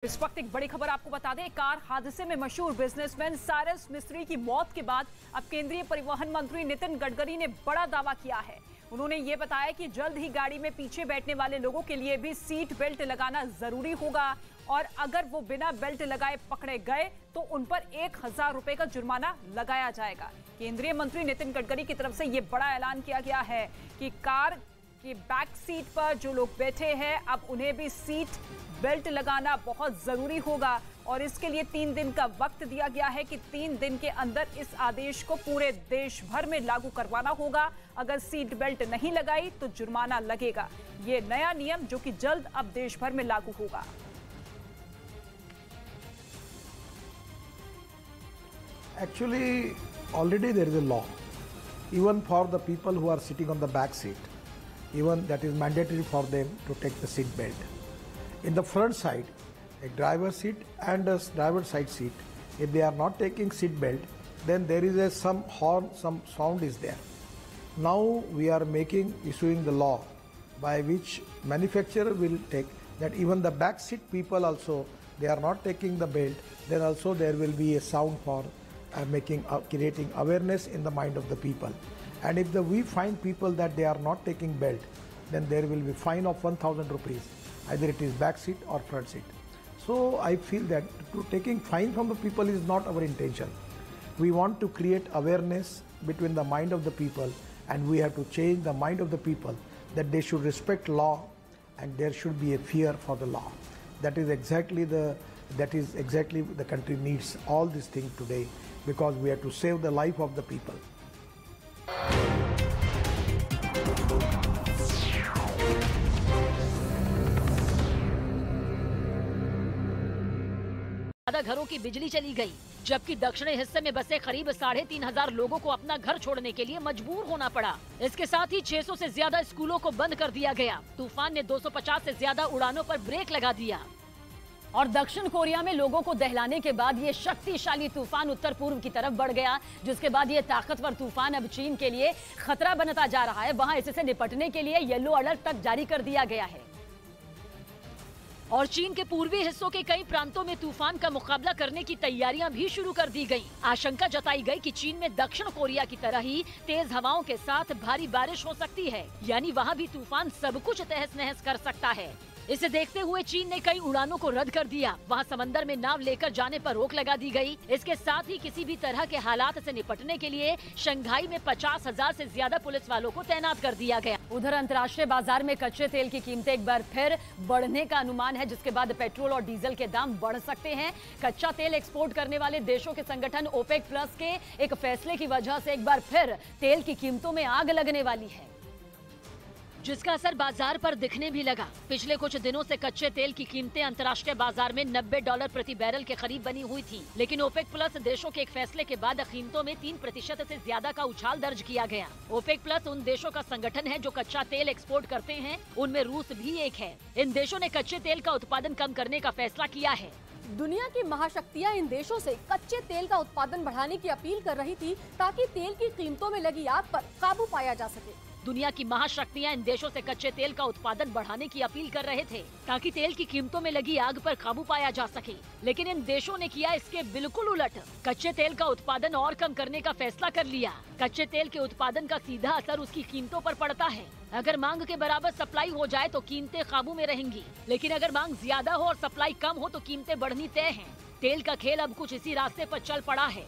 इस वक्त एक बड़ी खबर आपको बता दें। कार हादसे में मशहूर बिजनेसमैन साइरस मिस्त्री की मौत के बाद अब केंद्रीय परिवहन मंत्री नितिन गडकरी ने बड़ा दावा किया है। उन्होंने ये बताया कि जल्द ही गाड़ी में पीछे बैठने वाले लोगों के लिए भी सीट बेल्ट लगाना जरूरी होगा और अगर वो बिना बेल्ट लगाए पकड़े गए तो उन पर 1000 रुपए का जुर्माना लगाया जाएगा। केंद्रीय मंत्री नितिन गडकरी की तरफ से ये बड़ा ऐलान किया गया है कि कार की बैक सीट पर जो लोग बैठे हैं अब उन्हें भी सीट बेल्ट लगाना बहुत जरूरी होगा और इसके लिए 3 दिन का वक्त दिया गया है कि 3 दिन के अंदर इस आदेश को पूरे देश भर में लागू करवाना होगा। अगर सीट बेल्ट नहीं लगाई तो जुर्माना लगेगा। ये नया नियम जो कि जल्द अब देश भर में लागू होगा। Actually, already there is a law, even for the people who are sitting on the back seat, even that is mandatory for them to take the seat belt. In the front side, a driver seat and a driver side seat, if they are not taking seat belt, then there is some horn, some sound is there. Now we are issuing the law by which manufacturer will take that even the back seat people also, they are not taking the belt, then also there will be a sound for creating awareness in the mind of the people. And if we find people that they are not taking belt, then there will be fine of 1000 rupees, either it is back seat or front seat. So I feel that taking fine from the people is not our intention. We want to create awareness between the mind of the people, and we have to change the mind of the people that they should respect law and there should be a fear for the law. That is exactly the country needs all these things today, because we have to save the life of the people. ज्यादा घरों की बिजली चली गई, जबकि दक्षिणी हिस्से में बसे करीब 3500 लोगों को अपना घर छोड़ने के लिए मजबूर होना पड़ा। इसके साथ ही 600 से ज्यादा स्कूलों को बंद कर दिया गया। तूफान ने 250 से ज्यादा उड़ानों पर ब्रेक लगा दिया। और दक्षिण कोरिया में लोगों को दहलाने के बाद ये शक्तिशाली तूफान उत्तर पूर्व की तरफ बढ़ गया, जिसके बाद ये ताकतवर तूफान अब चीन के लिए खतरा बनता जा रहा है। वहां इससे निपटने के लिए येलो अलर्ट तक जारी कर दिया गया है और चीन के पूर्वी हिस्सों के कई प्रांतों में तूफान का मुकाबला करने की तैयारियां भी शुरू कर दी गयी। आशंका जताई गई कि चीन में दक्षिण कोरिया की तरह ही तेज हवाओं के साथ भारी बारिश हो सकती है, यानी वहां भी तूफान सब कुछ तहस नहस कर सकता है। इसे देखते हुए चीन ने कई उड़ानों को रद्द कर दिया। वहां समंदर में नाव लेकर जाने पर रोक लगा दी गई। इसके साथ ही किसी भी तरह के हालात से निपटने के लिए शंघाई में 50,000 से ज्यादा पुलिस वालों को तैनात कर दिया गया। उधर अंतर्राष्ट्रीय बाजार में कच्चे तेल की कीमतें एक बार फिर बढ़ने का अनुमान है, जिसके बाद पेट्रोल और डीजल के दाम बढ़ सकते हैं। कच्चा तेल एक्सपोर्ट करने वाले देशों के संगठन ओपेक प्लस के एक फैसले की वजह से एक बार फिर तेल की कीमतों में आग लगने वाली है, जिसका असर बाजार पर दिखने भी लगा। पिछले कुछ दिनों से कच्चे तेल की कीमतें अंतर्राष्ट्रीय बाजार में $90 प्रति बैरल के करीब बनी हुई थी, लेकिन ओपेक प्लस देशों के एक फैसले के बाद कीमतों में 3% से ज्यादा का उछाल दर्ज किया गया। ओपेक प्लस उन देशों का संगठन है जो कच्चा तेल एक्सपोर्ट करते हैं, उनमें रूस भी एक है। इन देशों ने कच्चे तेल का उत्पादन कम करने का फैसला किया है। दुनिया की महाशक्तियां इन देशों से कच्चे तेल का उत्पादन बढ़ाने की अपील कर रही थी, ताकि तेल की कीमतों में लगी आग पर काबू पाया जा सके। दुनिया की महाशक्तियां इन देशों से कच्चे तेल का उत्पादन बढ़ाने की अपील कर रहे थे, ताकि तेल की कीमतों में लगी आग पर काबू पाया जा सके, लेकिन इन देशों ने किया इसके बिल्कुल उलट। कच्चे तेल का उत्पादन और कम करने का फैसला कर लिया। कच्चे तेल के उत्पादन का सीधा असर उसकी कीमतों पर पड़ता है। अगर मांग के बराबर सप्लाई हो जाए तो कीमतें काबू में रहेंगी, लेकिन अगर मांग ज्यादा हो और सप्लाई कम हो तो कीमतें बढ़नी तय हैं। तेल का खेल अब कुछ इसी रास्ते पर चल पड़ा है।